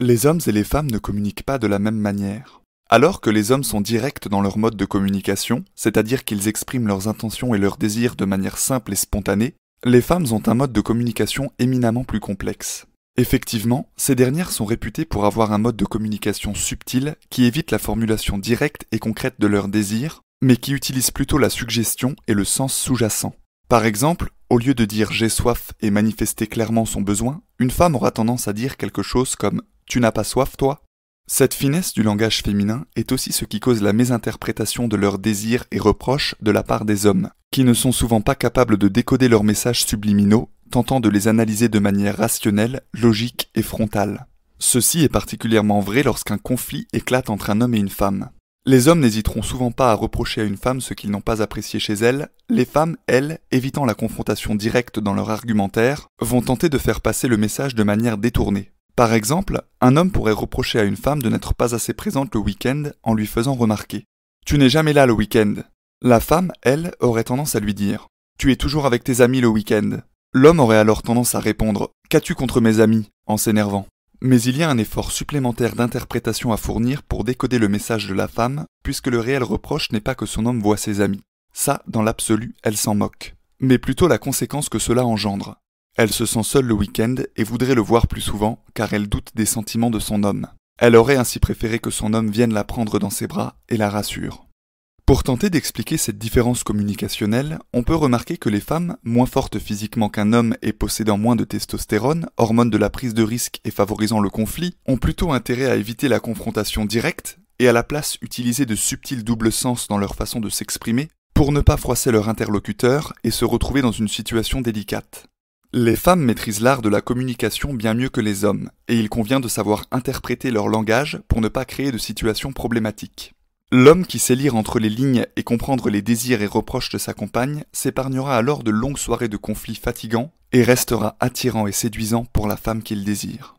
Les hommes et les femmes ne communiquent pas de la même manière. Alors que les hommes sont directs dans leur mode de communication, c'est-à-dire qu'ils expriment leurs intentions et leurs désirs de manière simple et spontanée, les femmes ont un mode de communication éminemment plus complexe. Effectivement, ces dernières sont réputées pour avoir un mode de communication subtil qui évite la formulation directe et concrète de leurs désirs, mais qui utilise plutôt la suggestion et le sens sous-jacent. Par exemple, au lieu de dire j'ai soif et manifester clairement son besoin, une femme aura tendance à dire quelque chose comme tu n'as pas soif toi ? Cette finesse du langage féminin est aussi ce qui cause la mésinterprétation de leurs désirs et reproches de la part des hommes, qui ne sont souvent pas capables de décoder leurs messages subliminaux, tentant de les analyser de manière rationnelle, logique et frontale. Ceci est particulièrement vrai lorsqu'un conflit éclate entre un homme et une femme. Les hommes n'hésiteront souvent pas à reprocher à une femme ce qu'ils n'ont pas apprécié chez elle. Les femmes, elles, évitant la confrontation directe dans leur argumentaire, vont tenter de faire passer le message de manière détournée. Par exemple, un homme pourrait reprocher à une femme de n'être pas assez présente le week-end en lui faisant remarquer « Tu n'es jamais là le week-end ». La femme, elle, aurait tendance à lui dire « Tu es toujours avec tes amis le week-end ». L'homme aurait alors tendance à répondre « Qu'as-tu contre mes amis ?» en s'énervant. Mais il y a un effort supplémentaire d'interprétation à fournir pour décoder le message de la femme, puisque le réel reproche n'est pas que son homme voit ses amis. Ça, dans l'absolu, elle s'en moque. Mais plutôt la conséquence que cela engendre. Elle se sent seule le week-end et voudrait le voir plus souvent, car elle doute des sentiments de son homme. Elle aurait ainsi préféré que son homme vienne la prendre dans ses bras et la rassure. Pour tenter d'expliquer cette différence communicationnelle, on peut remarquer que les femmes, moins fortes physiquement qu'un homme et possédant moins de testostérone, hormone de la prise de risque et favorisant le conflit, ont plutôt intérêt à éviter la confrontation directe et à la place utiliser de subtils doubles sens dans leur façon de s'exprimer pour ne pas froisser leur interlocuteur et se retrouver dans une situation délicate. Les femmes maîtrisent l'art de la communication bien mieux que les hommes, et il convient de savoir interpréter leur langage pour ne pas créer de situations problématiques. L'homme qui sait lire entre les lignes et comprendre les désirs et reproches de sa compagne s'épargnera alors de longues soirées de conflits fatigants et restera attirant et séduisant pour la femme qu'il désire.